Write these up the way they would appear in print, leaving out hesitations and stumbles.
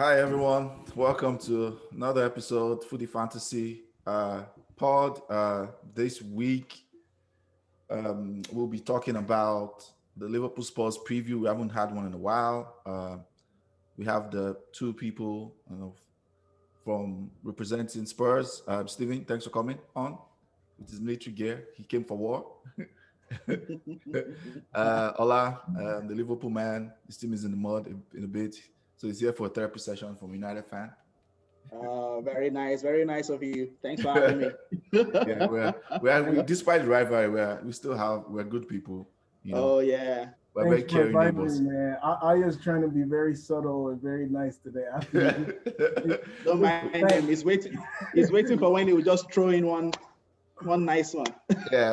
Hi everyone, welcome to another episode Footy Fantasy pod. This week we'll be talking about the Liverpool Spurs preview. We haven't had one in a while. We have the two people from representing Spurs. Steven, thanks for coming on with his military gear. He came for war. Ola, the Liverpool man. His team is in the mud in a bit. So he's here for a therapy session from United fan. Very nice. Very nice of you. Thanks for having me. Despite the rivalry, we're good people. Oh, yeah. We're Thanks very for caring inviting neighbors. me, man. Aya's trying to be very subtle and very nice today. Don't mind him. He's waiting. He's waiting for when he will just throw in one nice one. Yeah,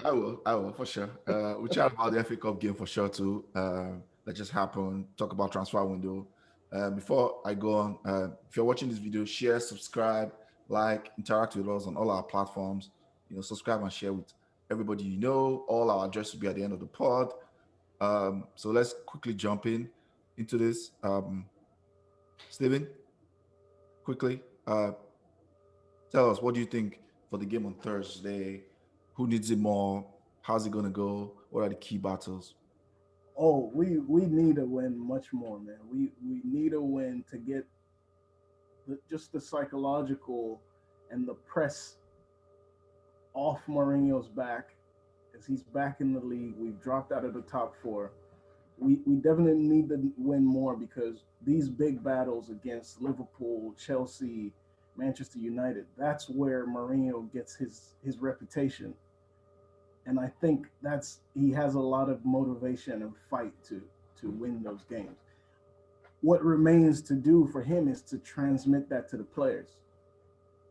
I will for sure. We'll chat about the FA Cup game for sure too. That just happened. Talk about transfer window. Before I go on, if you're watching this video, share, subscribe, like, interact with us on all our platforms. Subscribe and share with everybody you know. All our address will be at the end of the pod. So let's quickly jump into this. Steven, quickly, tell us, what do you think for the game on Thursday? Who needs it more? How's it going to go? What are the key battles? Oh, we need a win much more, man. We need a win to get just the psychological and the press off Mourinho's back, as he's back in the league. We've dropped out of the top four. We definitely need to win more, because these big battles against Liverpool, Chelsea, Manchester United, that's where Mourinho gets his reputation. And I think he has a lot of motivation and fight to win those games. What remains to do for him is to transmit that to the players.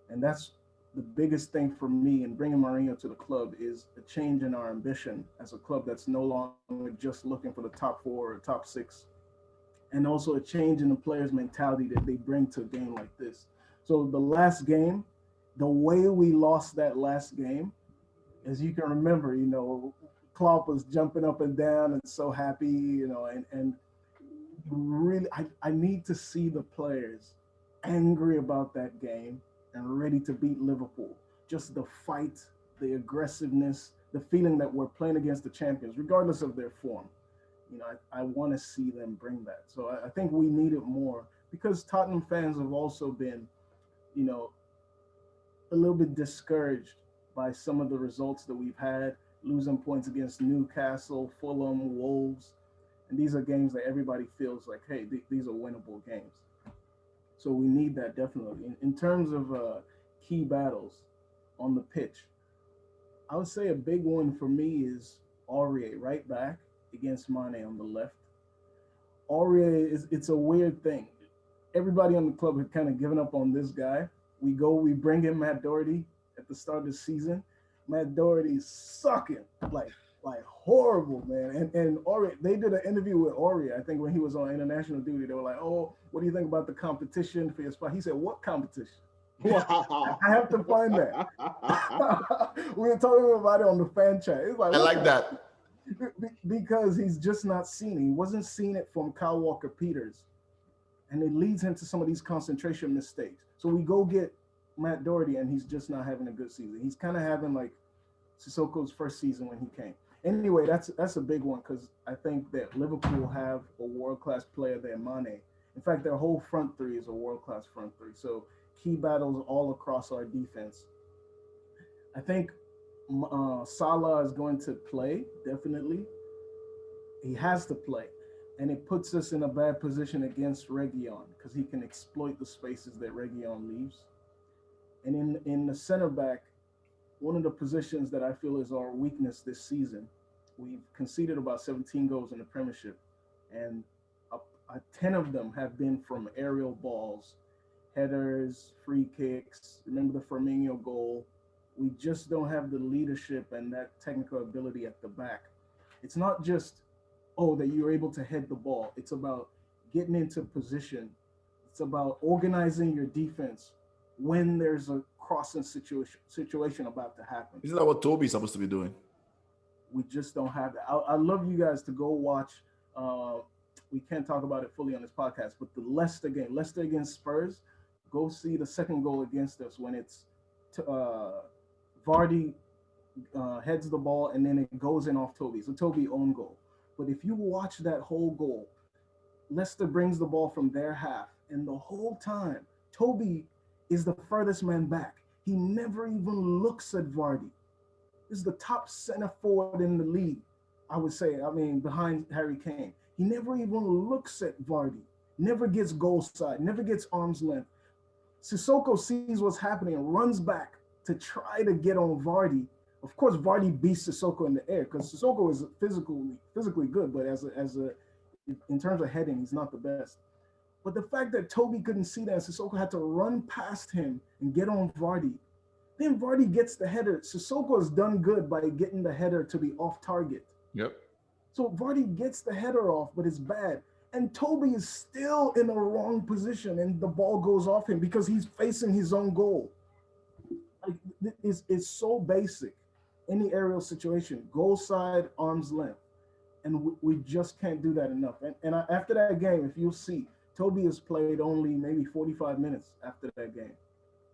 And that's the biggest thing for me in bringing Mourinho to the club, is a change in our ambition as a club that's no longer just looking for the top four or top six. And also a change in the players' mentality that they bring to a game like this. So the last game, the way we lost that last game, as you can remember, Klopp was jumping up and down and so happy, and really, I need to see the players angry about that game and ready to beat Liverpool. Just the fight, the aggressiveness, the feeling that we're playing against the champions, regardless of their form. I want to see them bring that. So I think we need it more, because Tottenham fans have also been, a little bit discouraged by some of the results that we've had, losing points against Newcastle, Fulham, Wolves. And these are games that everybody feels like, hey, these are winnable games. So we need that definitely. In terms of key battles on the pitch, I would say a big one for me is Aurier, right back, against Mane on the left. Aurier, it's a weird thing. Everybody on the club had kind of given up on this guy. We bring in Matt Doherty at the start of the season. Matt Doherty's sucking like horrible, man. And Aurier, they did an interview with Aurier, I think, when he was on international duty. They were like, "Oh, what do you think about the competition for your spot?" He said, "What competition?" Wow. I have to find that. We were talking about it on the fan chat. It's like, I like that. Because he's just not seen it. He wasn't seeing it from Kyle Walker-Peters. And it leads him to some of these concentration mistakes. So we go get Matt Doherty, and he's just not having a good season. He's kind of having like Sissoko's first season when he came. Anyway, that's a big one, because I think that Liverpool have a world-class player there, Mane. In fact, their whole front three is a world-class front three. So key battles all across our defense. I think Salah is going to play, definitely. He has to play. And it puts us in a bad position against Reguilon, because he can exploit the spaces that Reguilon leaves. And in the center back, one of the positions that I feel is our weakness this season, we've conceded about 17 goals in the Premiership, and 10 of them have been from aerial balls, headers, free kicks. Remember the Firmino goal? We just don't have the leadership and that technical ability at the back. It's not just, that you're able to head the ball. It's about getting into position. It's about organizing your defense when there's a crossing situation about to happen. Isn't that what Toby's supposed to be doing? We just don't have that. I love you guys to go watch we can't talk about it fully on this podcast, but the Leicester game, Leicester against Spurs, go see the second goal against us when it's Vardy heads the ball and then it goes in off Toby. It's a Toby own goal. But if you watch that whole goal, Leicester brings the ball from their half, and the whole time, Toby is the furthest man back. He never even looks at Vardy. This is the top center forward in the league, I would say. I mean, behind Harry Kane. He never even looks at Vardy, never gets goal side, never gets arm's length. Sissoko sees what's happening and runs back to try to get on Vardy. Of course, Vardy beats Sissoko in the air because Sissoko is physically good, but in terms of heading, he's not the best. But the fact that Toby couldn't see that, Sissoko had to run past him and get on Vardy. Then Vardy gets the header. Sissoko has done good by getting the header to be off target. Yep. So Vardy gets the header off, but it's bad. And Toby is still in the wrong position and the ball goes off him because he's facing his own goal. Like, it's so basic. Any aerial situation, goal side, arm's length. And we just can't do that enough. And after that game, if you'll see, Toby has played only maybe 45 minutes after that game.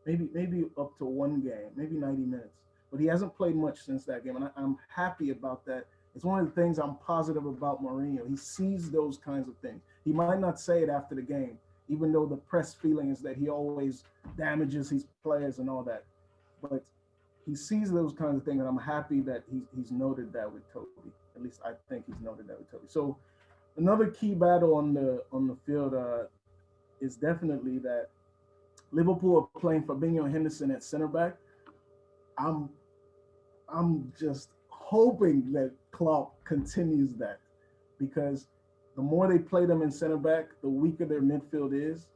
Maybe up to one game, maybe 90 minutes. But he hasn't played much since that game. And I'm happy about that. It's one of the things I'm positive about Mourinho. He sees those kinds of things. He might not say it after the game, even though the press feeling is that he always damages his players and all that. But he sees those kinds of things, and I'm happy that he's noted that with Toby. At least I think he's noted that with Toby. So another key battle on the field is definitely that Liverpool are playing Fabinho and Henderson at center back. I'm just hoping that Klopp continues that, because the more they play them in center back, the weaker their midfield is.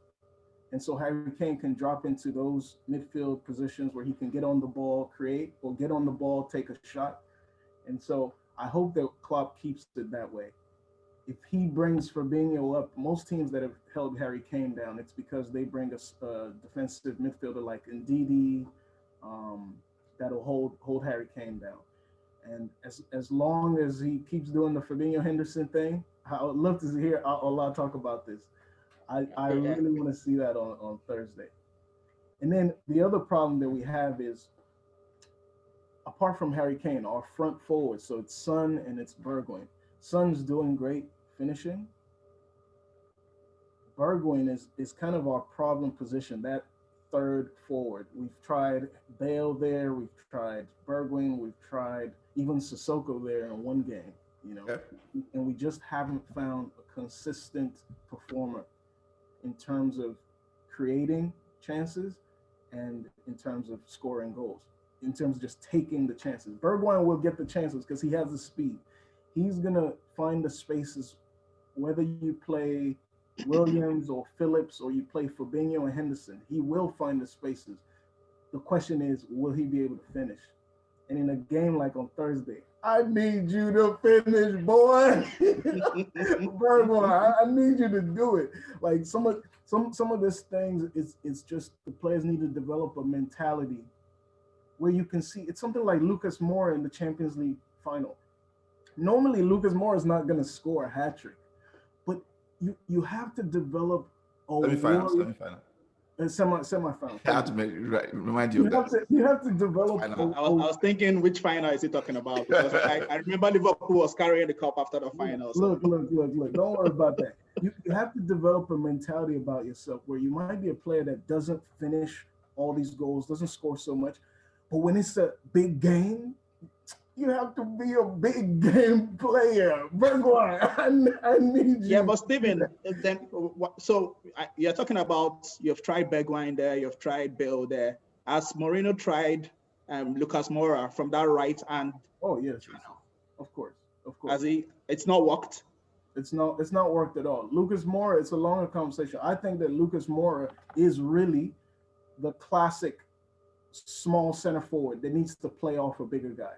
And so Harry Kane can drop into those midfield positions where he can get on the ball, create, or get on the ball, take a shot. And so I hope that Klopp keeps it that way. If he brings Fabinho up, most teams that have held Harry Kane down, it's because they bring a defensive midfielder like Ndidi that'll hold Harry Kane down. And as long as he keeps doing the Fabinho Henderson thing, I would love to hear Ola talk about this. I really want to see that on Thursday. And then the other problem that we have is, apart from Harry Kane, our front forward, so it's Son and it's Bergwijn. Son's doing great finishing. Bergwijn is kind of our problem position, that third forward. We've tried Bale there, we've tried Bergwijn, we've tried even Sissoko there in one game, and we just haven't found a consistent performer in terms of creating chances and in terms of scoring goals, in terms of just taking the chances. Bergwijn will get the chances because he has the speed. He's going to find the spaces, whether you play Williams or Phillips or you play Fabinho and Henderson, he will find the spaces. The question is, will he be able to finish? And in a game like on Thursday, I need you to finish, boy. Bergwijn, I need you to do it. Like some of this things, it's just the players need to develop a mentality where you can see. It's something like Lucas Moura in the Champions League final. Normally, Lucas Moura is not going to score a hat trick, but you have to develop a semi-final. Semi-final. I have to remind you of that. You have to develop. I was thinking, which final is he talking about? Because I remember Liverpool was carrying the cup after the final. So. Look. Don't worry about that. You have to develop a mentality about yourself where you might be a player that doesn't finish all these goals, doesn't score so much, but when it's a big game, you have to be a big game player. Bergwijn, I need you. Yeah, but Stephen, then so you're talking about you've tried Bergwijn there, you've tried Bale there. Has Mourinho tried Lucas Moura from that right hand? Oh yes, of course. Has he? It's not worked. It's not worked at all. Lucas Moura, it's a longer conversation. I think that Lucas Moura is really the classic small center forward that needs to play off a bigger guy.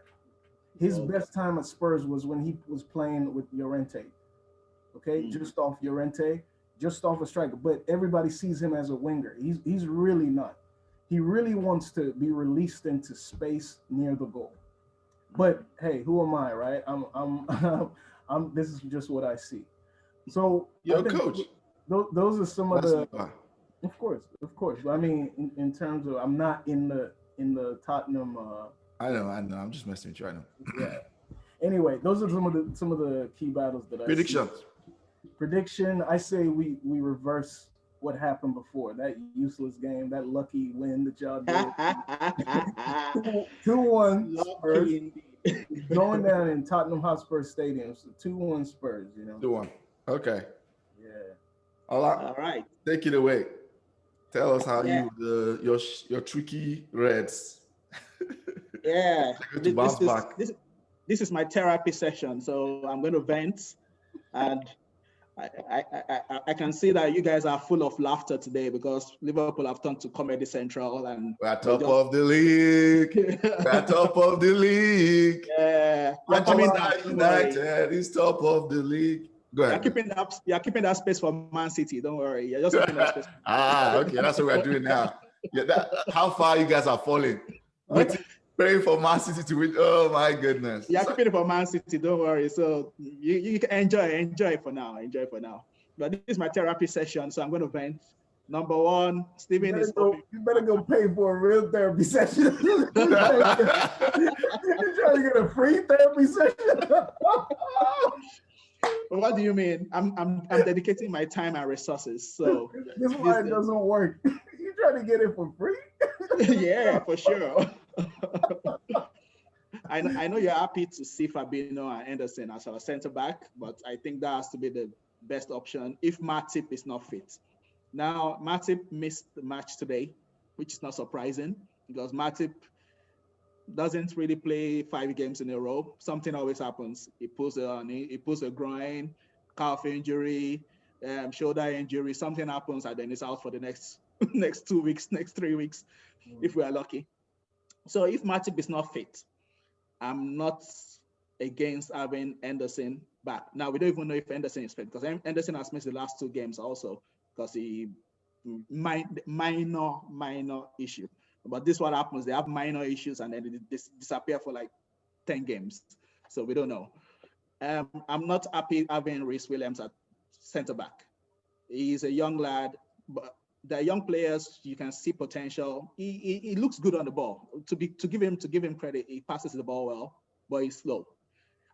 His best time at Spurs was when he was playing with Llorente. Okay, just off Llorente, just off a striker. But everybody sees him as a winger. He's really not. He really wants to be released into space near the goal. But hey, who am I, right? I'm this is just what I see. So You're I a think coach. those are some of That's the. super. Of course. But I mean, in terms of, I'm not in the Tottenham. I know. I'm just messing with you. I know. Yeah. Anyway, those are some of the key battles that I see. Predictions. Prediction: I say we reverse what happened before that useless game, that lucky win that y'all did. 2-1 Spurs. Lucky indeed. Going down in Tottenham Hotspur Stadium, so 2-1 Spurs. 2-1. Okay. Yeah. All right. Take it away. Tell us how Yeah. your tricky Reds. Yeah. To bounce back. This is my therapy session, so I'm going to vent, and I can see that you guys are full of laughter today because Liverpool have turned to Comedy Central, and we're top of the league. We're top of the league. Yeah. Manchester United is top of the league. Go ahead. You're keeping that space for Man City. Don't worry. You're just keeping that space. Okay. That's what we're doing now. Yeah, how far you guys are falling. Praying for Man City to win. Oh my goodness. You're keeping it for Man City. Don't worry. So you can enjoy for now. Enjoy for now. But this is my therapy session, so I'm going to vent. Number one, Steven is. You better go pay for a real therapy session. You're trying to get a free therapy session. What do you mean? I'm dedicating my time and resources. So this is why it doesn't work. You trying to get it for free? Yeah, for sure. I know you're happy to see Fabinho and Anderson as our centre back, but I think that has to be the best option if Matip is not fit. Now, Matip missed the match today, which is not surprising because Matip doesn't really play 5 games in a row. Something always happens. He pulls a groin, calf injury, shoulder injury. Something happens, and then he's out for the next 2 weeks, next 3 weeks, if we are lucky. So if Matip is not fit, I'm not against having Anderson back. Now, we don't even know if Anderson is fit because Anderson has missed the last 2 games also because he minor issue. But this is what happens. They have minor issues and then they disappear for like 10 games. So we don't know. I'm not happy having Rhys Williams at center back. He's a young lad, but the young players, you can see potential. He looks good on the ball. To give him credit, he passes the ball well, but he's slow.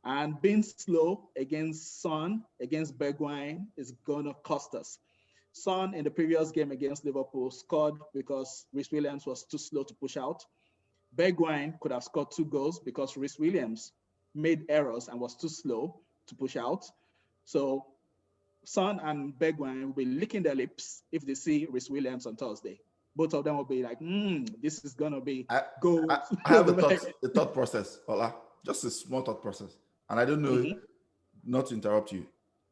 And being slow against Son, against Bergwijn is gonna cost us. Son in the previous game against Liverpool scored because Rhys Williams was too slow to push out. Bergwijn could have scored 2 goals because Rhys Williams made errors and was too slow to push out. So Son and Bergwijn will be licking their lips if they see Rhys Williams on Thursday. Both of them will be like, this is going to be goals. I have a thought process, Ola. Just a small thought process. And I don't know, not to interrupt you.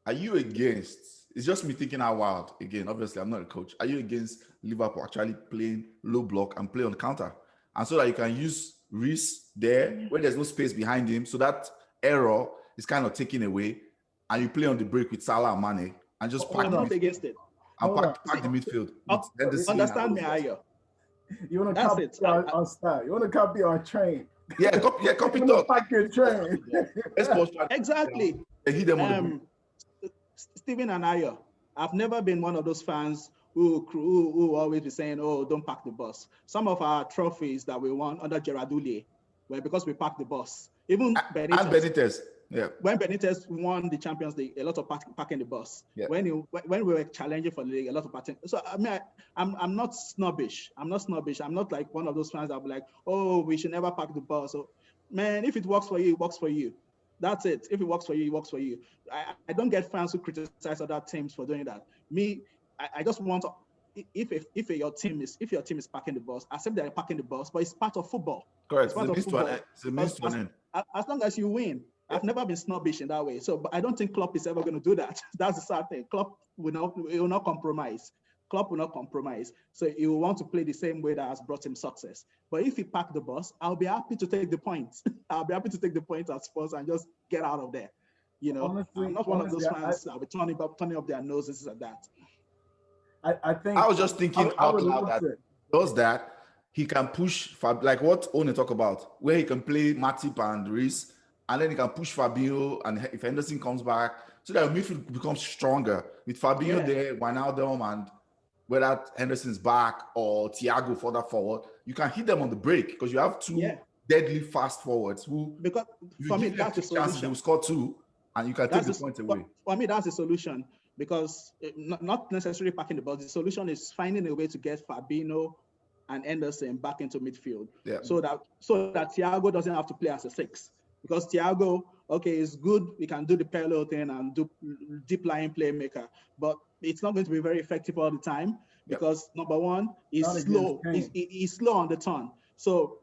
Are you against, it's just me thinking out loud again, obviously I'm not a coach. Are you against Liverpool actually playing low block and play on counter? And so that you can use Rhys there where there's no space behind him. So that error is kind of taken away. And you play on the break with Salah and Mane and just pack not against it. And pack the midfield. Understand me, Ayo. You want to copy our style. You want to copy our train. Yeah, copy talk. Pack your train. Exactly. Hit them on the Steven and Ayo, I've never been one of those fans who always be saying, oh, don't pack the bus. Some of our trophies that we won under Gerard Houllier were because we packed the bus. Even Benitez. Yeah. When Benitez won the Champions League, a lot of parking the bus. Yeah. When we were challenging for the league, a lot of parking. So I mean, I'm not snobbish. I'm not like one of those fans that will be like, oh, we should never park the bus. So, man, if it works for you, it works for you. That's it. If it works for you, it works for you. I don't get fans who criticize other teams for doing that. I just want to. If your team is parking the bus, accept they're parking the bus, but it's part of football. Correct. It's a means to an end. As long as you win. I've never been snobbish in that way. So, but I don't think Klopp is ever going to do that. That's the sad thing. Klopp will not compromise. Klopp will not compromise. So he will want to play the same way that has brought him success. But if he pack the bus, I'll be happy to take the points. I'll be happy to take the points at Spurs and just get out of there. You know, honestly, I'm not one of those fans. I'll be turning up their noses at that. I think I was just thinking out loud that does that he can push like what One talk about, where he can play Matip and Rhys. And then he can push Fabinho, and if Henderson comes back, so that midfield becomes stronger with Fabinho there, Wijnaldum, and whether Henderson's back or Thiago further forward, you can hit them on the break because you have two deadly fast forwards who, because if for you me give them that's the 3 chances, they solution. will score 2, and you can take the points away. For me, that's the solution because not necessarily packing the ball. The solution is finding a way to get Fabinho and Henderson back into midfield, so that Thiago doesn't have to play as a 6. Because Thiago, okay, is good. We can do the parallel thing and do deep lying playmaker, but it's not going to be very effective all the time because number one, he's slow. He's slow on the turn. So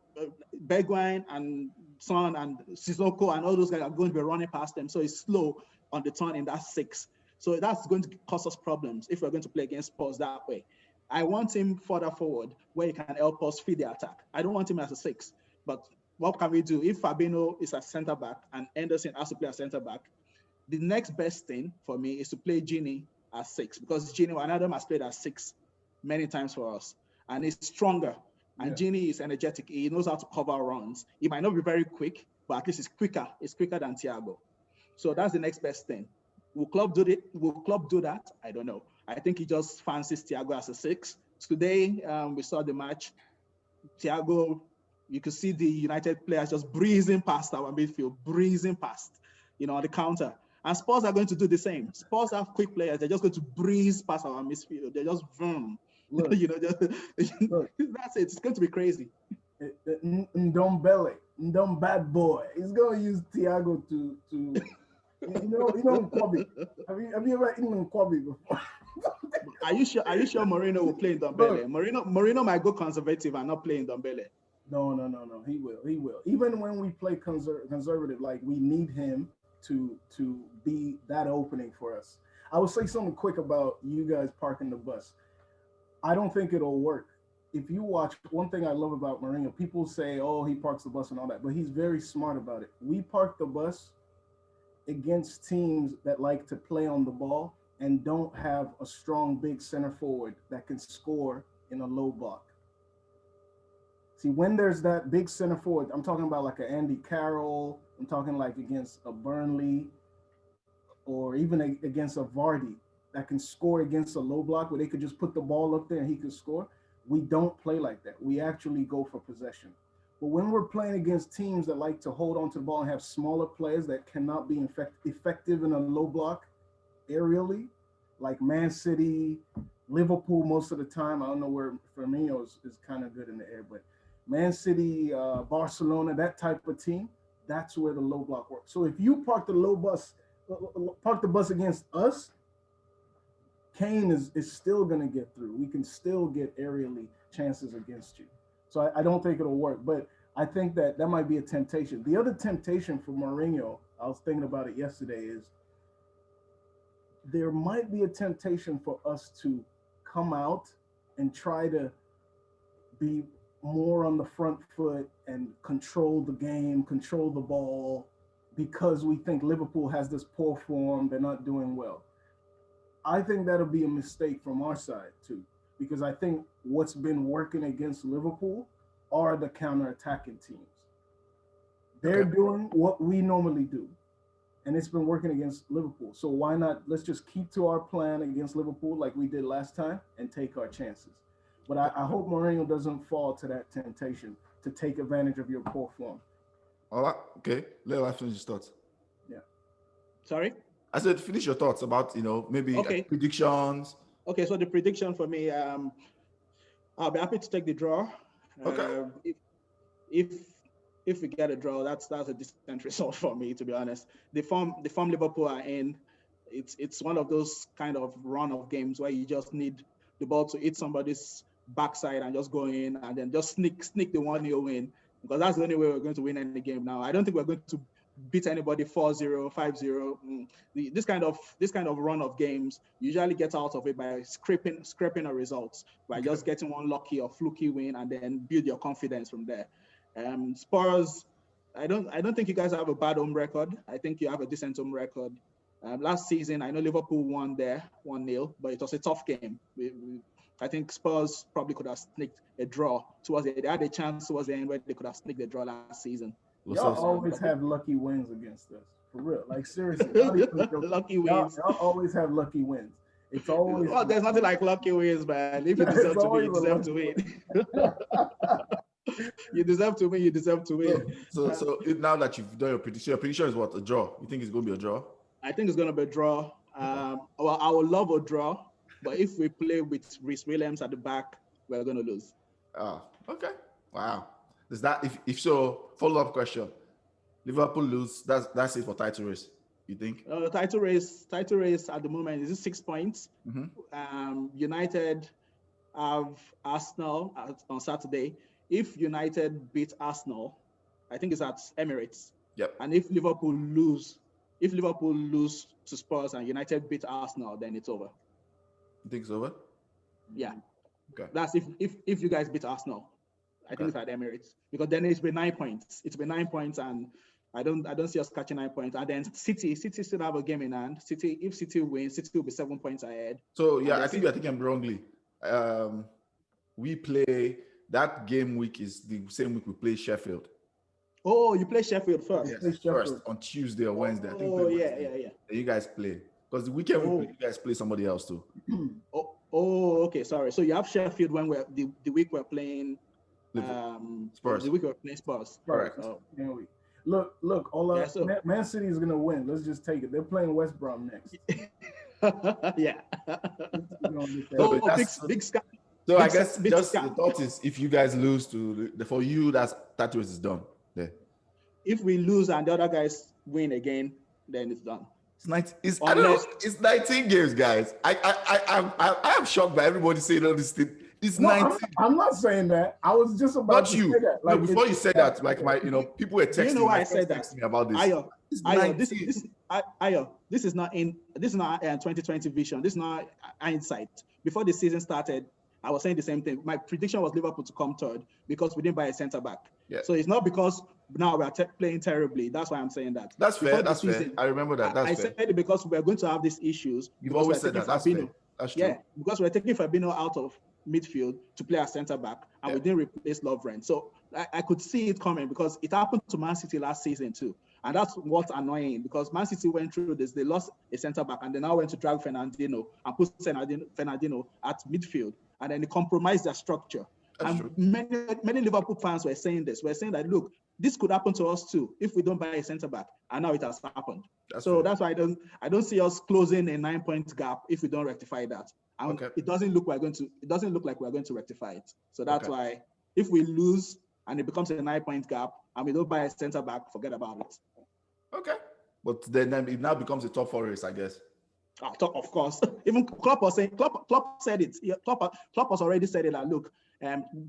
Bergwijn and Son and Sissoko and all those guys are going to be running past them. So he's slow on the turn in that 6. So that's going to cause us problems if we're going to play against Spurs that way. I want him further forward where he can help us feed the attack. I don't want him as a 6, but what can we do if Fabinho is a center back and Henderson has to play a center back? The next best thing for me is to play Gini as 6 because Gini, one of them has played as 6 many times for us and he's stronger. And Gini is energetic. He knows how to cover runs. He might not be very quick, but at least he's quicker. He's quicker than Thiago. So that's the next best thing. Will Klopp do it? Will Klopp do that? I don't know. I think he just fancies Thiago as a 6. Today, we saw the match. Thiago, you could see the United players just breezing past our midfield, breezing past, on the counter. And Spurs are going to do the same. Spurs have quick players. They're just going to breeze past our midfield. They're just vroom. Look, that's it. It's going to be crazy. Ndombele, bad boy. He's going to use Thiago to Nkwobi. Have you ever eaten Nkwobi before? Are you sure Mourinho will play in Ndombele? Mourinho might go conservative and not play in Ndombele. No. He will. Even when we play conservative, like we need him to be that opening for us. I will say something quick about you guys parking the bus. I don't think it'll work. If you watch, one thing I love about Mourinho, people say, oh, he parks the bus and all that, but he's very smart about it. We park the bus against teams that like to play on the ball and don't have a strong, big center forward that can score in a low block. See, when there's that big center forward, I'm talking about like an Andy Carroll, I'm talking like against a Burnley or even against a Vardy that can score against a low block where they could just put the ball up there and he could score. We don't play like that. We actually go for possession. But when we're playing against teams that like to hold on to the ball and have smaller players that cannot be effective in a low block aerially, like Man City, Liverpool most of the time, I don't know where Firmino is kind of good in the air, but Man City, Barcelona, that type of team, that's where the low block works. So if you park the bus against us, Kane is still going to get through. We can still get aerially chances against you. So I don't think it'll work, but I think that might be a temptation. The other temptation for Mourinho, I was thinking about it yesterday, is there might be a temptation for us to come out and try to be more on the front foot and control the game, control the ball, because we think Liverpool has this poor form, they're not doing well. I think that'll be a mistake from our side too, because I think what's been working against Liverpool are the counter-attacking teams. They're doing what we normally do, and it's been working against Liverpool. So why not, let's just keep to our plan against Liverpool like we did last time and take our chances. But I hope Mourinho doesn't fall to that temptation to take advantage of your poor form. All right, okay. Let us finish his thoughts. Yeah. Sorry? I said finish your thoughts about, maybe predictions. Okay, so the prediction for me, I'll be happy to take the draw. Okay. If we get a draw, that's a decent result for me, to be honest. The form Liverpool are in, it's one of those kind of run of games where you just need the ball to hit somebody's backside and just go in and then just sneak the 1-0 win, because that's the only way we're going to win any game now. I don't think we're going to beat anybody 4-0, 5-0. This kind of run of games usually get out of it by scraping a result, by just getting one lucky or fluky win and then build your confidence from there. Spurs, I don't think you guys have a bad home record. I think you have a decent home record. Last season, I know Liverpool won there 1-0, but it was a tough game. I think Spurs probably could have sneaked a draw they had a chance towards the end where they could have sneaked a draw last season. Y'all always have lucky wins against us. For real. Like seriously. Not even joking. Lucky wins. Y'all always have lucky wins. It's always Well, there's nothing like lucky wins, man. If you It's deserve to win, always you a deserve to win. You deserve to win. You deserve to win. Now that you've done your prediction is what, a draw? You think it's going to be a draw? I think it's going to be a draw. Well, I would love a draw, but if we play with Rhys Williams at the back, we're going to lose. Oh, okay. Wow. Is that if so? Follow-up question: Liverpool lose. That's it for title race. You think? The title race at the moment is 6 points. Mm-hmm. United have Arsenal on Saturday. If United beat Arsenal, I think it's at Emirates. Yep. And if Liverpool lose to Spurs and United beat Arsenal, then it's over. You think it's over? Yeah. Okay. That's if you guys beat Arsenal. I think it's at Emirates, because then it's been 9 points. It's been 9 points, and I don't see us catching 9 points. And then City still have a game in hand. If City wins, City will be 7 points ahead. So yeah, I think you're thinking wrongly. We play that game week is the same week we play Sheffield. Oh, you play Sheffield first. Yes, first on Tuesday or Wednesday. I think. Oh yeah. Then you guys play, because the weekend we play, you guys play somebody else too. Okay, sorry. So you have Sheffield when we're the week we're playing Spurs. The week we're playing Spurs. Correct. Look, Ola, Yeah, so- Man City is gonna win. Let's just take it. They're playing West Brom next. Yeah. Big sky. So I guess big just sky. the thought is, if you guys lose to for you, that race is done. There. If we lose and the other guys win again, then it's done. It's 19 games, guys. I am shocked by everybody saying all this thing. It's 19. I'm not saying that. I was just about to say that. Like, no, before you said that, like people were texting. You know why I said that? Me about this. Ayo, this is not 2020 vision. This is not hindsight. Before the season started, I was saying the same thing. My prediction was Liverpool to come third because we didn't buy a centre back. Yeah. So it's not because now we are playing terribly. That's why I'm saying that. That's fair. That's fair. I remember that. That's fair. I said it because we're going to have these issues. You've always said that. That's fair. That's true. Yeah, because we're taking Fabinho out of midfield to play as centre back, and we didn't replace Lovren. So I could see it coming, because it happened to Man City last season too. And that's what's annoying, because Man City went through this. They lost a centre back, and they now went to drag Fernandinho and put Fernandinho at midfield, and then they compromised their structure. That's and true. many Liverpool fans were saying this. We're saying that, look, this could happen to us too if we don't buy a centre back, and now it has happened. That's why I don't see us closing a 9-point gap if we don't rectify that. And it doesn't look like we're going to rectify it. So that's why if we lose and it becomes a 9-point gap and we don't buy a centre back, forget about it. Okay. But then it now becomes a top 4 race, I guess. Of course. Even Klopp said it. Klopp has already said it. That, look,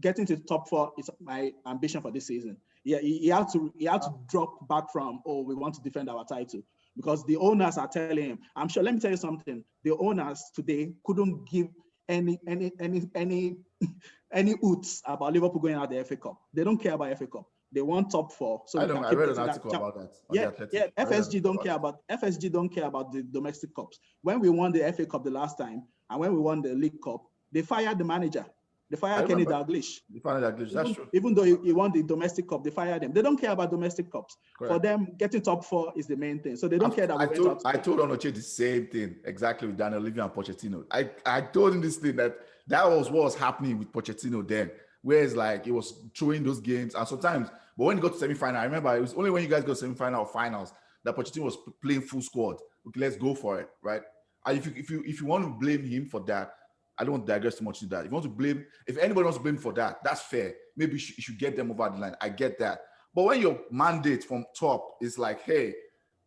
getting to the top 4 is my ambition for this season. Yeah, he had to drop back from, we want to defend our title, because the owners are telling him. I'm sure. Let me tell you something. The owners today couldn't give any oots about Liverpool going out the FA Cup. They don't care about FA Cup. They want top 4. So I read an article about that. Yeah. FSG don't care about the domestic cups. When we won the FA Cup the last time, and when we won the League Cup, they fired the manager. They fired Kenny Dalglish. That's true. Even though he won the domestic cup, they fired him. They don't care about domestic cups. Correct. For them, getting top 4 is the main thing. So they don't care that I told Onoche the same thing exactly with Daniel Levy and Pochettino. I told him this thing that was what was happening with Pochettino then, whereas like it was throwing those games, and sometimes, but when you got to semi-final, I remember it was only when you guys got to semi-final or finals that Pochettino was playing full squad. Okay, let's go for it, right? And if you want to blame him for that, I don't want to digress too much to that. If anybody wants to blame for that, that's fair. Maybe you should get them over the line. I get that. But when your mandate from top is like, hey,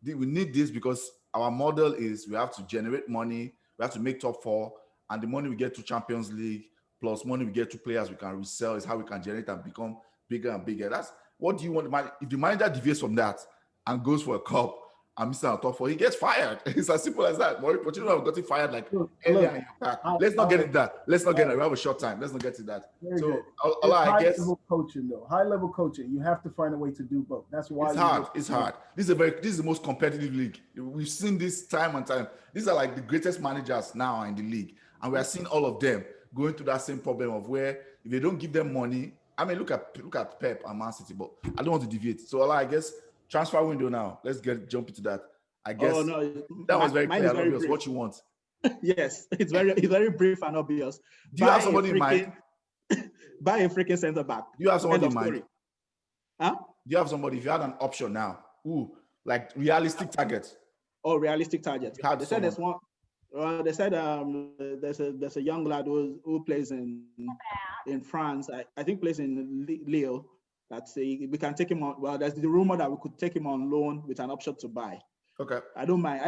we need this because our model is we have to generate money, we have to make top 4, and the money we get to Champions League plus money we get to players we can resell is how we can generate and become bigger and bigger. That's what do you want? If the manager deviates from that and goes for a cup and misses out top 4, he gets fired. It's as simple as that. Mauricio Pochettino have gotten fired like earlier in your pack. Let's not get into that. Let's not get it. We have a short time. Let's not get to that. So, I guess high-level coaching. You have to find a way to do both. That's why it's hard. This is the most competitive league. We've seen this time and time. These are like the greatest managers now in the league, and we are seeing all of them going through that same problem of where if they don't give them money. I mean, look at Pep and Man City, but I don't want to deviate. So I guess transfer window now. Let's jump into that. I guess that was very clear and obvious what you want. Yes, it's very brief and obvious. Do you have somebody in mind? Buy a freaking centre back. Do you have somebody in mind? Huh? Do you have somebody? If you had an option now, like realistic targets. Oh, realistic targets. They said there's one. They said there's a young lad who plays in France. I think plays in Lille. We can take him on. Well, there's the rumor that we could take him on loan with an option to buy. Okay. I don't mind.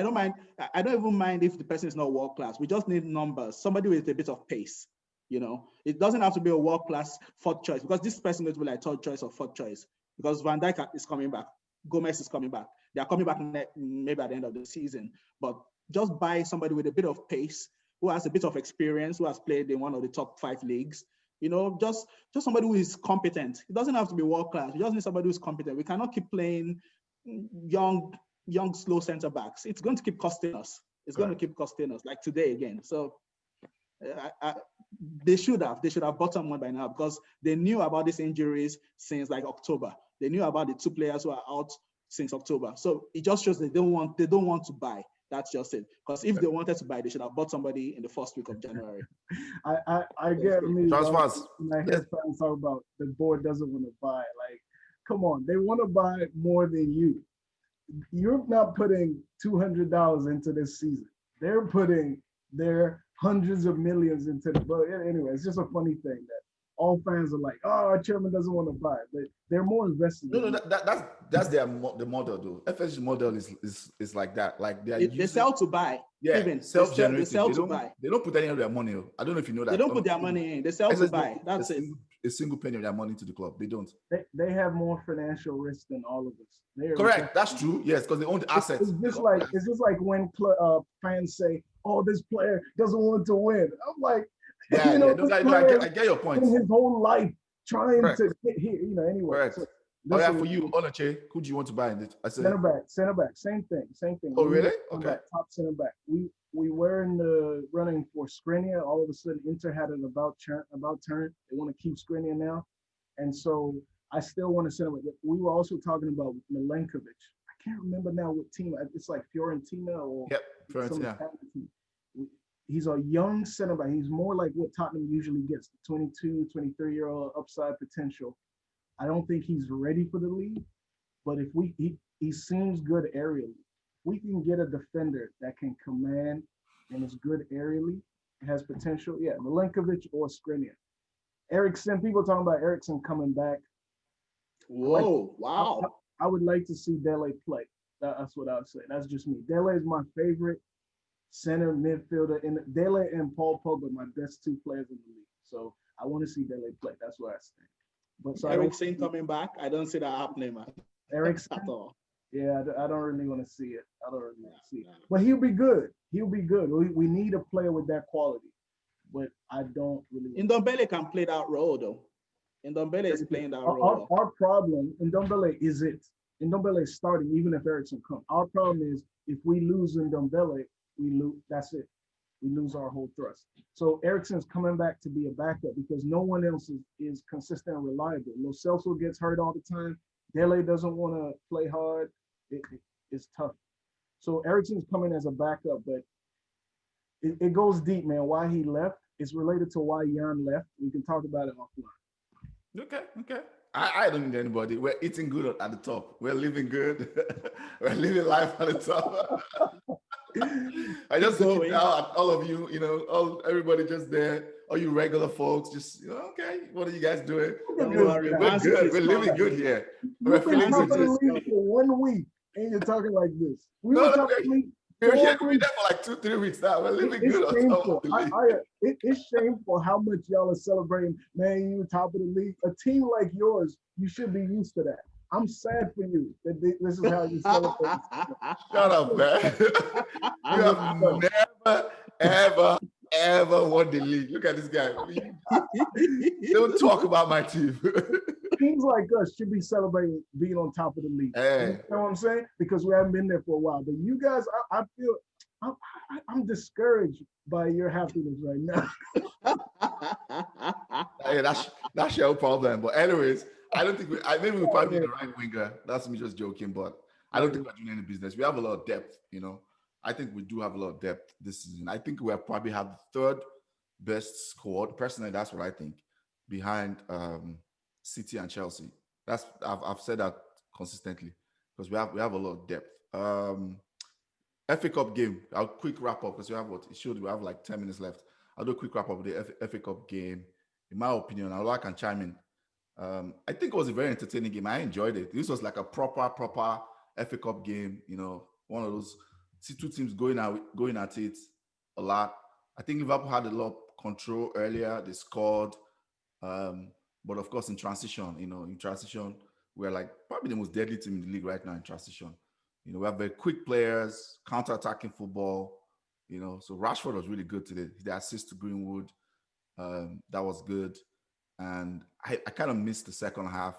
I don't even mind if the person is not world class. We just need numbers. Somebody with a bit of pace. It doesn't have to be a world class fourth choice, because this person is going to be like third choice or fourth choice, because Van Dijk is coming back. Gomez is coming back. They are coming back maybe at the end of the season. But just buy somebody with a bit of pace, who has a bit of experience, who has played in one of the top 5 leagues. Just somebody who is competent. It doesn't have to be world class. We just need somebody who's competent. We cannot keep playing young, slow center backs. It's going to keep costing us. It's going to keep costing us, like today again. So they should have bought someone by now, because they knew about these injuries since like October. They knew about the 2 players who are out since October. So it just shows they don't want to buy. That's just it. Because if they wanted to buy, they should have bought somebody in the first week of January. I get me. Transfers. I hear fans talk about the board doesn't want to buy. Like, come on, they want to buy more than you. You're not putting $200 into this season. They're putting their hundreds of millions into the boat. Anyway, it's just a funny thing that all fans are like, oh, our chairman doesn't want to buy it, but they're more invested. No, that's the model though. FSG model is like that. Like they sell to buy. Yeah, even self-generated. They sell to buy. They don't put any of their money. I don't know if you know that. They don't put their money in. They sell to buy. That's it. A single penny of their money to the club. They don't. They have more financial risk than all of us. Correct. That's true. Yes, because they own the assets. It's just like when fans say, "Oh, this player doesn't want to win." I'm like, I get your point. His whole life trying to get here, anyway. Correct. So, for you, Olache, who do you want to buy in it? I said center back, same thing. Oh, really? Okay. Top center back. We were in the running for Skriniar. All of a sudden, Inter had an about turn. They want to keep Skriniar now, and so I still want to center back. We were also talking about Milenkovic. I can't remember now what team. It's like Fiorentina or Fiorentina. He's a young center back. He's more like what Tottenham usually gets, 22, 23-year-old upside potential. I don't think he's ready for the league, but if he seems good aerially. We can get a defender that can command and is good aerially, has potential. Yeah, Milenkovic or Skriniar. Eriksen, people talking about Eriksen coming back. Whoa, wow. I would like to see Dele play. That's what I would say. That's just me. Dele is my favorite center midfielder. And Dele and Paul Pogba are my best 2 players in the league. So I want to see Dele play. That's where I stand. But so Eriksen coming back, I don't see that happening, man. Eriksen at all. Yeah, I don't really want to see it. But he'll be good. We need a player with that quality. But I don't really. Ndombele can play that role, though. Ndombele is playing that role. Our problem, Ndombele is it. Ndombele is starting even if Eriksen comes. Our problem is if we lose Ndombele, we lose. That's it. We lose our whole thrust. So Eriksen's coming back to be a backup because no one else is consistent and reliable. Lo Celso gets hurt all the time. Dele doesn't want to play hard. It's tough. So Eriksen's coming as a backup, but it goes deep, man. Why he left is related to why Jan left. We can talk about it offline. Okay. I don't need anybody. We're eating good at the top. We're living good. We're living life at the top. I just look out at all of you, everybody just there, all you regular folks, just, okay, what are you guys doing? We're good. We're living good here. We're feeling good. For 1 week, and you're talking like this. We're here for like 2-3 weeks now. We're living good. It's shameful how much y'all are celebrating. Man, you top of the league. A team like yours, you should be used to that. I'm sad for you that this is how you celebrate. Shut up, man. You have never, ever won the league. Look at this guy. Don't talk about my team. Teams like us should be celebrating being on top of the league. Hey. You know what I'm saying? Because we haven't been there for a while. But you guys, I feel I'm discouraged by your happiness right now. Hey, that's your problem. But anyways, I don't think maybe we'll probably be the right winger. That's me just joking, but I don't think we're doing any business. We have a lot of depth, I think we do have a lot of depth this season. I think we have probably have the third best squad. Personally, that's what I think, behind City and Chelsea. I've said that consistently because we have a lot of depth. FA Cup game. I'll quick wrap up because we have like 10 minutes left. I'll do a quick wrap up of the FA Cup game. In my opinion, I can chime in. I think it was a very entertaining game. I enjoyed it. This was like a proper FA Cup game. One of those two teams going at it a lot. I think Liverpool had a lot of control earlier. They scored, but of course in transition, we're like probably the most deadly team in the league right now in transition. We have very quick players, counter-attacking football. So Rashford was really good today. The assist to Greenwood, that was good. And I kind of missed the second half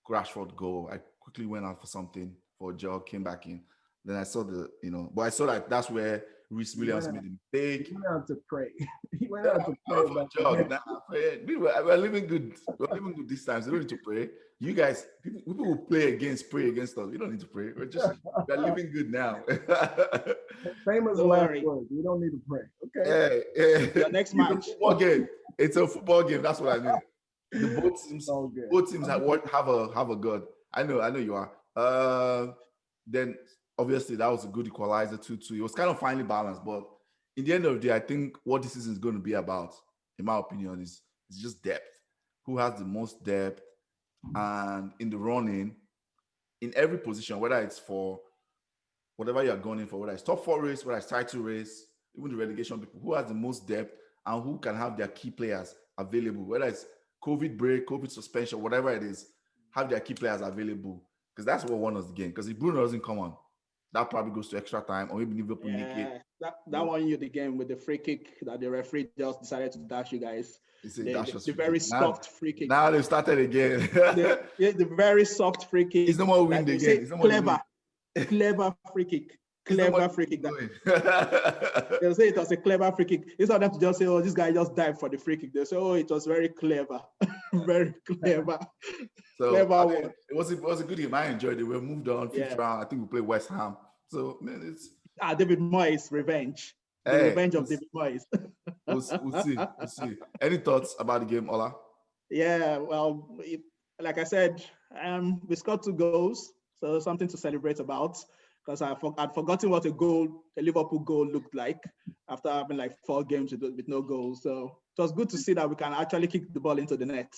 Rashford goal. I quickly went out for something for a jog, came back in. Then I saw but I saw that that's where Reece Williams made a mistake. He went out to pray. He went out to pray about jog. We're living good. We're living good this time. So we don't need to pray. You guys, people who pray against us. We don't need to pray. We're living good now. Famous last words. We don't need to pray. Okay. The next match. It's a football game. It's a football game. That's what I mean. Both teams have a god. I know you are. Then obviously that was a good equalizer 2-2. It was kind of finely balanced, but in the end of the day, I think what this season is going to be about, in my opinion, is just depth. Who has the most depth? And in the running, in every position, whether it's for whatever you're going in for, whether it's top 4 race, whether it's title race, even the relegation people, who has the most depth and who can have their key players available, whether it's COVID break, COVID suspension, whatever it is, have their key players available. Because that's what won us the game. Because if Bruno doesn't come on, that probably goes to extra time, or maybe Liverpool nick it. That won you the game with the free kick that the referee just decided to dash you guys. The very soft free kick. Now they've started again. the very soft free kick. It's no more win the game. Clever free kick. Clever free kick. They'll say it was a clever free kick. Instead of them to just say, oh, this guy just dived for the free kick. They'll say, oh, it was very clever. Very clever. So clever it was a good game. I enjoyed it. We moved on, fifth round. I think we played West Ham. So, man, it's... David Moyes, revenge. Revenge of David Moyes. We'll see. Any thoughts about the game, Ola? Yeah, well, like I said, we scored 2 goals. So something to celebrate about. Because I'd forgotten what a Liverpool goal looked like after having like 4 games with no goals. So it was good to see that we can actually kick the ball into the net.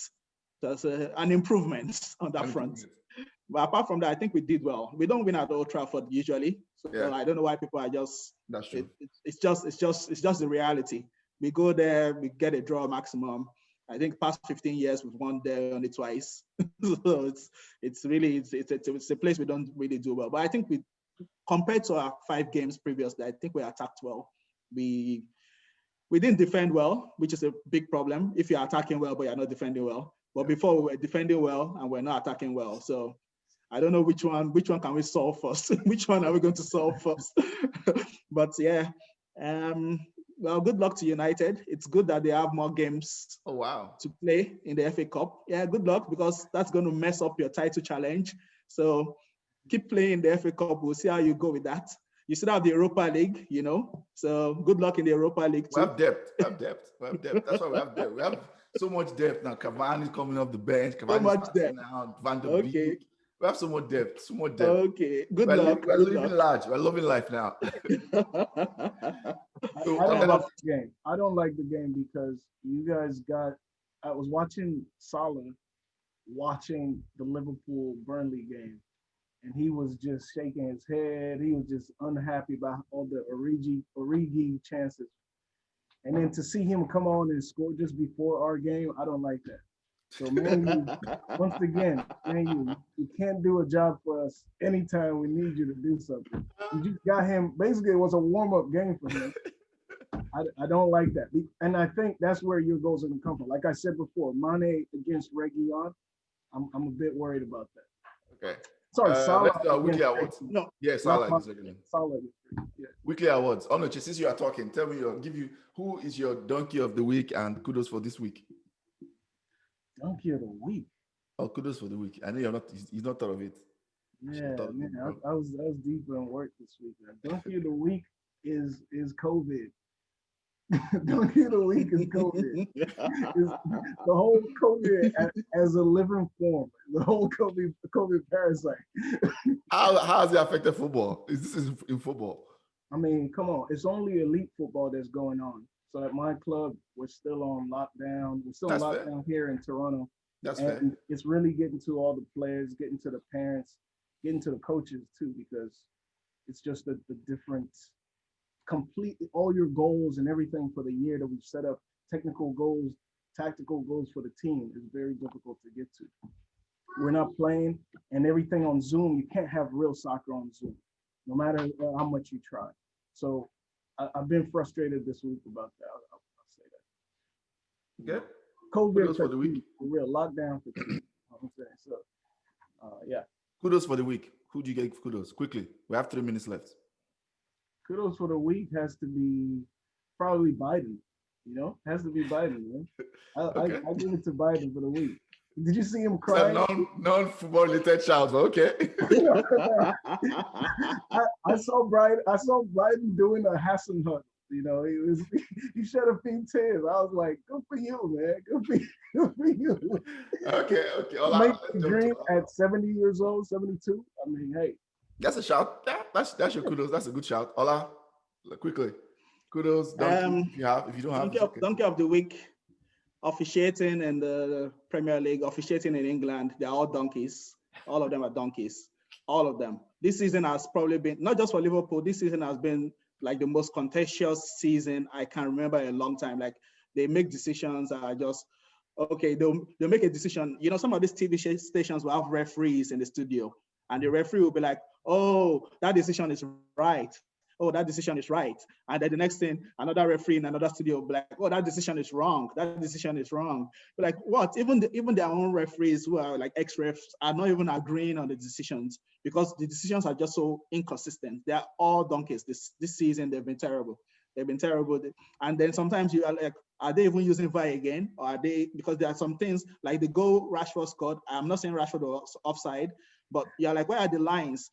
That's an improvement on that front. But apart from that, I think we did well. We don't win at Old Trafford usually, so I don't know why people are just. That's true. It's just the reality. We go there, we get a draw maximum. I think past 15 years we've won there only twice. So it's a place we don't really do well. But I think compared to our 5 games previously, I think we attacked well. We didn't defend well, which is a big problem. If you're attacking well but you're not defending well. But before we were defending well and we're not attacking well. So I don't know which one can we solve first? Which one are we going to solve first? But yeah, well, good luck to United. It's good that they have more games to play in the FA Cup. Yeah, good luck, because that's going to mess up your title challenge. So keep playing the FA Cup. We'll see how you go with that. You still have the Europa League, So good luck in the Europa League too. We have depth. That's why we have depth. We have so much depth now. Cavani's coming off the bench. So much depth now. Van der Beek. We have so much depth. Okay. Good luck. We're living large. We're loving life now. I don't like the game because you guys I was watching Salah watching the Liverpool-Burnley game, and he was just shaking his head. He was just unhappy about all the Origi chances. And then to see him come on and score just before our game, I don't like that. So, man, once again, you can't do a job for us anytime we need you to do something. You just got him. Basically, it was a warm-up game for him. I don't like that. And I think that's where your goals are going to come from. Like I said before, Mane against Reguilon, I'm a bit worried about that. Okay. Sorry, Salah. Let's do weekly awards. No. Yeah, Salah. Salah. Yeah. Weekly awards. Oh no, since you are talking, tell me, who is your donkey of the week and kudos for this week? Donkey of the week. Oh, kudos for the week. I know you've not thought of it. You should have Yeah, thought of man, it, bro. I was deep in work this week. Man. Donkey of the week is COVID. Donkey of the week is COVID. Is the whole COVID as a living form. The whole COVID parasite. How has it affected football? Is this in football? I mean, come on, it's only elite football that's going on. So at my club, we're still on lockdown. We're still on That's fair. lockdown here in Toronto. That's And fair. it's really getting to all the players, getting to the parents, getting to the coaches too, because it's just the different, completely all your goals and everything for the year that we've set up, technical goals, tactical goals for the team is very difficult to get to. We're not playing and everything on Zoom. You can't have real soccer on Zoom, no matter how much you try. So I've been frustrated this week about that. I'll say that. Okay. COVID Kudos for the week. for real, lockdown for two. I'm saying so. Yeah, Kudos for the week. Who do you get kudos? Quickly. We have 3 minutes left. kudos for the week has to be probably Biden. You know, has to be Biden, man. Okay. I give it to Biden for the week. Did you see him It's a crying? non-football related shout, but okay. I saw Biden doing a Hassan hug. You know, he shed a few tears. I was like, good for you, man. Good for you. Okay. Make the dream at 70 years old, 72. I mean, hey. That's a shout. Yeah, that's your kudos. That's a good shout. Ola, quickly. Kudos. Donkey, if you don't have, okay. Donkey of the week, officiating in the Premier League, officiating in England. They're all donkeys. All of them are donkeys. All of them. This season has probably been, not just for Liverpool, this season has been like the most contentious season I can remember in a long time. Like they make decisions that are just, okay, they'll make a decision. You know, some of these TV stations will have referees in the studio and the referee will be like, oh, that decision is right. Oh, that decision is right. And then the next thing, another referee in another studio will be like, oh, that decision is wrong. That decision is wrong. But like what? Even their own referees who are like ex-refs are not even agreeing on the decisions because the decisions are just so inconsistent. They are all donkeys. This season, they've been terrible. They've been terrible. And then sometimes you are like, are they even using VAR again? Or are they, because there are some things like the goal Rashford scored. I'm not saying Rashford was offside, but you're like, where are the lines?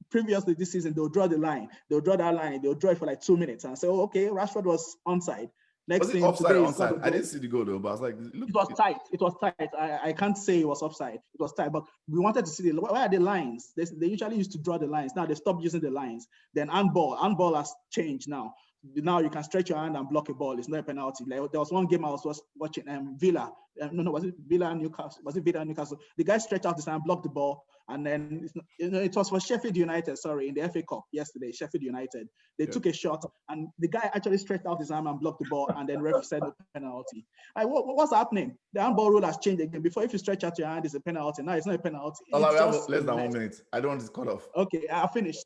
Previously this season, they'll draw the line. They'll draw that line. They'll draw it for like 2 minutes and say, oh, okay, Rashford was onside. Next Was it thing offside today or onside? I didn't see the goal though, but I was like, look, it was tight. It was tight. I can't say it was offside. It was tight, but we wanted to see where are the lines? They usually used to draw the lines. Now they stopped using the lines. Then handball has changed now. Now you can stretch your hand and block a ball. It's not a penalty. Like there was one game I was watching, Villa. Was it Villa Newcastle? Was it Villa Newcastle? The guy stretched out his hand, blocked the ball, and then it was for Sheffield United. Sorry, in the FA Cup yesterday, Sheffield United. They took a shot, and the guy actually stretched out his arm and blocked the ball, and then ref said no penalty. Like what's happening? The handball rule has changed again. Before, if you stretch out your hand, it's a penalty. Now it's not a penalty. we have less than 1 minute. I don't want this cut off. Okay, I finished.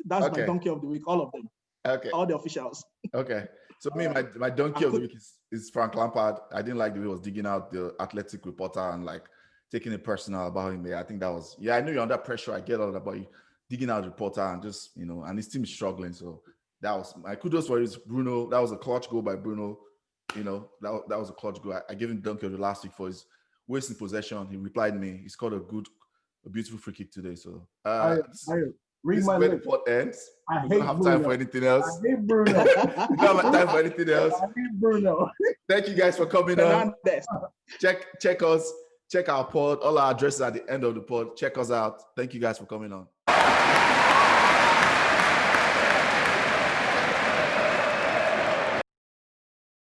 That's my donkey of the week. All of them. Okay. All the officials. Okay. So my donkey of the week is Frank Lampard. I didn't like the way he was digging out the Athletic reporter and like taking it personal about him. I think that was, I know you're under pressure. I get all that, but you digging out the reporter and just, and his team is struggling. So that was my kudos for his Bruno. That was a clutch goal by Bruno. That was a clutch goal. I gave him donkey of the last week for his wasting possession. He replied me. He scored a beautiful free kick today. So read my where the lips. pod ends. I We don't have time for anything else. I hate Bruno. We don't have time for anything else. I hate Bruno. Thank you guys for coming on. Check us. Check our pod. All our addresses at the end of the pod. Check us out. Thank you guys for coming on.